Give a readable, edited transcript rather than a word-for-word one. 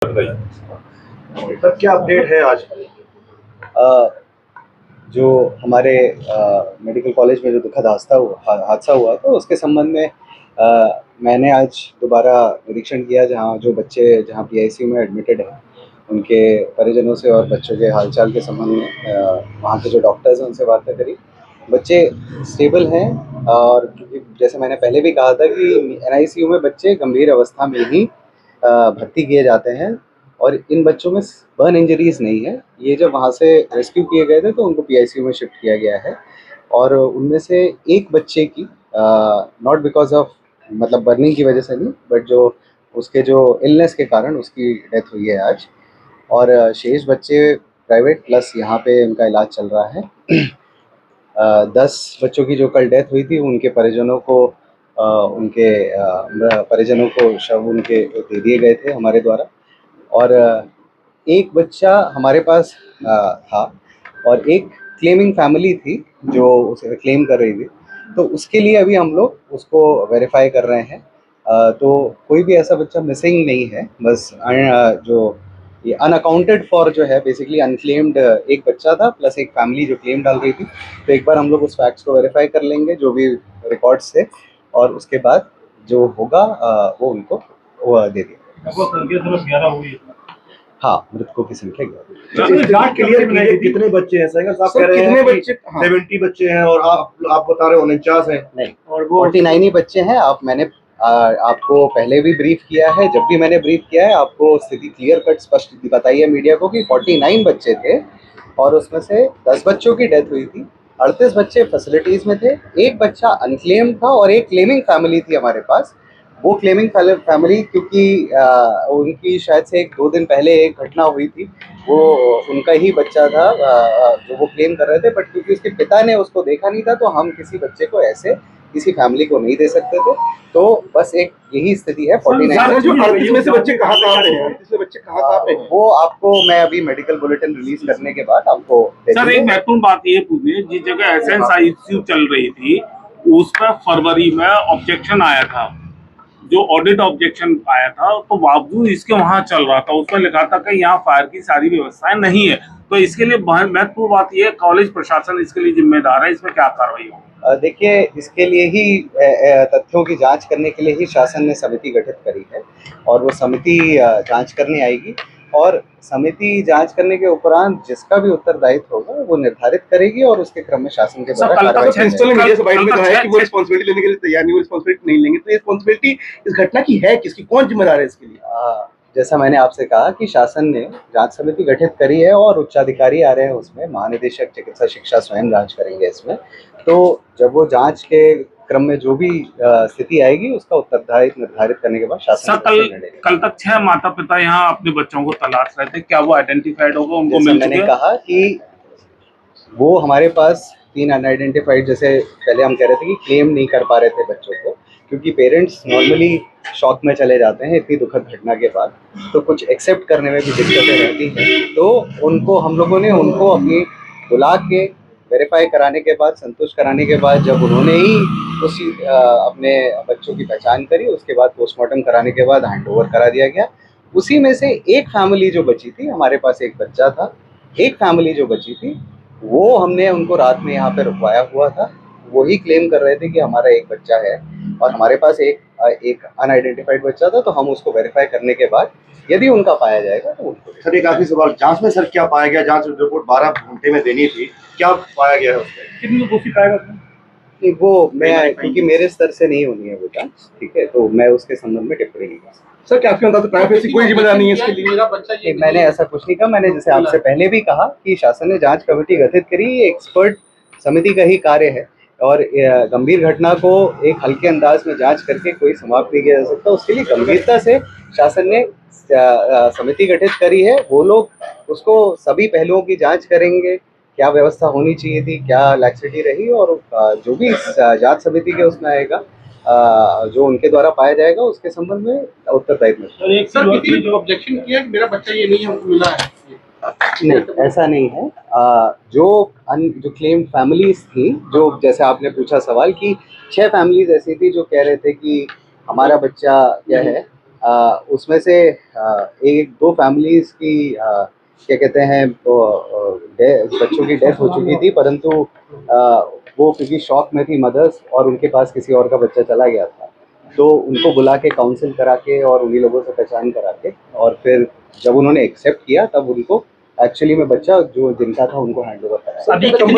तब क्या अपडेट है आज? जो हमारे मेडिकल कॉलेज में जो दुखद हादसा हुआ तो उसके संबंध में मैंने आज दोबारा निरीक्षण किया, जहाँ जो बच्चे जहाँ पीआईसीयू में एडमिटेड हैं उनके परिजनों से और बच्चों के हालचाल के संबंध में वहाँ के जो डॉक्टर्स हैं उनसे बातें करी। बच्चे स्टेबल हैं, और क्योंकि जैसे मैंने पहले भी कहा था कि एनआईसीयू में बच्चे गंभीर अवस्था में ही भर्ती किए जाते हैं, और इन बच्चों में बर्न इंजरीज नहीं है। ये जब वहाँ से रेस्क्यू किए गए थे तो उनको पीआईसीयू में शिफ्ट किया गया है, और उनमें से एक बच्चे की नॉट बिकॉज ऑफ मतलब बर्निंग की वजह से नहीं, बट जो उसके जो इलनेस के कारण उसकी डेथ हुई है आज। और शेष बच्चे प्राइवेट प्लस यहाँ पे उनका इलाज चल रहा है। 10 बच्चों की जो कल डेथ हुई थी उनके परिजनों को परिजनों को शव उनके दे दिए गए थे हमारे द्वारा, और एक बच्चा हमारे पास था, और एक क्लेमिंग फैमिली थी जो उसे क्लेम कर रही थी, तो उसके लिए अभी हम लोग उसको वेरीफाई कर रहे हैं। तो कोई भी ऐसा बच्चा मिसिंग नहीं है, बस जो ये अनअकाउंटेड फॉर जो है बेसिकली अनक्लेम्ड एक बच्चा था प्लस एक फैमिली जो क्लेम डाल रही थी। तो एक बार हम लोग उस फैक्ट्स को वेरीफाई कर लेंगे जो भी रिकॉर्ड्स थे, और उसके बाद जो होगा वो उनको वो दे दिया। हाँ, मृतकों की संख्या 11। क्लियर कीजिए कितने बच्चे हैं? साहब कह रहे हैं कि 70 बच्चे हैं और आप बता रहे हो 49 हैं। नहीं, और वो 49 ही बच्चे हैं। आपको पहले भी ब्रीफ किया है, जब भी मैंने ब्रीफ किया है आपको स्थिति क्लियर कट स्पष्ट बताई है मीडिया को कि 49 बच्चे थे, और उसमें से 10 बच्चों की डेथ हुई थी। 38 बच्चे फैसिलिटीज में थे, एक बच्चा अनक्लेम था, और एक क्लेमिंग फैमिली थी हमारे पास। वो क्लेमिंग फैमिली क्योंकि उनकी शायद से 1-2 दिन पहले एक घटना हुई थी, वो उनका ही बच्चा था जो वो क्लेम कर रहे थे, बट क्योंकि उसके पिता ने उसको देखा नहीं था तो हम किसी बच्चे को ऐसे किसी फैमिली को नहीं दे सकते थे। तो बस एक यही स्थिति है। 49 जो 38 में से बच्चे कहाँ पे हैं? वो आपको मैं अभी मेडिकल बुलेटिन रिलीज करने के बाद आपको सर एक महत्वपूर्ण बात ये पूछिए, जिस जगह एसेंस आईसीयू चल रही थी उस पर फरवरी में ऑब्जेक्शन आया था, जो ऑडिट ऑब्जेक्शन आया था, तो बावजूद इसके वहां चल रहा था, उसमें लिखा था कि यहाँ फायर की सारी व्यवस्थाएं नहीं है। तो इसके लिए महत्वपूर्ण बात यह है, कॉलेज प्रशासन इसके लिए जिम्मेदार है, इसमें क्या कार्रवाई होगी? देखिए, इसके लिए ही तथ्यों की जांच करने के लिए ही शासन ने समिति गठित करी है, और वो समिति जांच करने आएगी, और समिति जांच करने के उपरांत जिसका भी उत्तरदायित्व होगा वो निर्धारित करेगी, और उसके क्रम में शासन के द्वारा कार्रवाई की जाएगी। वो रिस्पांसिबिलिटी लेने के लिए तैयार नहीं, वो रिस्पांसिबिलिटी नहीं लेंगे, तो ये रिस्पांसिबिलिटी इस घटना की है किसकी? कौन जिम्मेदार है इसके लिए? जैसा मैंने आपसे कहा कि शासन ने जांच समिति गठित करी है, और उच्चाधिकारी आ रहे हैं उसमें, महानिदेशक चिकित्सा शिक्षा स्वयं जांच करेंगे इसमें। तो जब वो जांच के क्रम में जो भी स्थिति आएगी उसका उत्तरदायित्व निर्धारित करने के बाद शासन कल तक 6 माता पिता यहाँ अपने बच्चों को तलाश रहे थे, क्या वो आइडेंटिफाइड होगा, उनको मिल चुके? मैंने कहा कि वो हमारे पास 3 अनआइडेंटिफाइड, जैसे पहले हम कह रहे थे कि क्लेम नहीं कर पा रहे थे बच्चों को, क्योंकि पेरेंट्स नॉर्मली शॉक में चले जाते हैं इतनी दुखद घटना के बाद, तो कुछ एक्सेप्ट करने में भी दिक्कतें रहती हैं। तो उनको हम लोगों ने उनको अपनी बुला के वेरीफाई कराने के बाद, संतुष्ट कराने के बाद, जब उन्होंने ही उसी अपने बच्चों की पहचान करी, उसके बाद पोस्टमार्टम कराने के बाद हैंड ओवर करा दिया गया। उसी में से एक फैमिली जो बची थी, हमारे पास एक बच्चा था, एक फैमिली जो बची थी वो हमने उनको रात में यहाँ पे रुकवाया हुआ था। वही क्लेम कर रहे थे कि हमारा एक बच्चा है, और हमारे पास एक अनआइडेंटिफाइड बच्चा था, तो हम उसको वेरीफाई करने के बाद यदि उनका पाया जाएगा तो उनको। सर एक आखिरी सवाल, जांच में सर क्या पाया गया? जांच रिपोर्ट 12 घंटे में देनी थी, क्या पाया गया है उसमें? कितने दोषी पाएगा? वो मैं, क्योंकि मेरे स्तर से नहीं होनी है वो जांच, ठीक है, तो मैं उसके संबंध में टिप्पणी नहीं कर सकता। सर क्या आपके अंदाज प्राइवेसी कोई जिम्मेदार नहीं है इसके लिए? मेरा बच्चा ये मैंने ऐसा कुछ नहीं कहा। मैंने जैसे आपसे पहले भी कहा कि शासन ने जांच कमेटी गठित करी, ये एक्सपर्ट समिति का ही कार्य है, और गंभीर घटना को एक हल्के अंदाज में जांच करके कोई समाप्त नहीं किया जा सकता। उसके लिए गंभीरता से शासन ने समिति गठित करी है। वो लोग उसको सभी पहलुओं की जांच करेंगे, क्या व्यवस्था होनी चाहिए थी, क्या लैक्सिटी रही, और जो भी जांच समिति के उसमें आएगा, जो उनके द्वारा पाया जाएगा उसके संबंध में उत्तरदायित्व। सर किसी ने जो ऑब्जेक्शन किया कि मेरा बच्चा ये नहीं है, हमको मिला है, नहीं, ऐसा नहीं है। जो क्लेम फैमिलीज थी, जो जैसे आपने पूछा सवाल कि 6 फैमिलीज ऐसी थी जो कह रहे थे कि हमारा बच्चा क्या है, उसमें से एक दो फैमिलीज की क्या कहते हैं बच्चों की डेथ हो चुकी थी, परंतु वो क्योंकि शॉक में थी मदर्स और उनके पास किसी और का बच्चा चला गया था, तो उनको बुला के काउंसिल करा के और उन्हीं लोगों से पहचान करा के और फिर जब उन्होंने एक्सेप्ट किया तब उनको एक्चुअली में बच्चा जो जिनका था उनको हैंड ओवर कराया।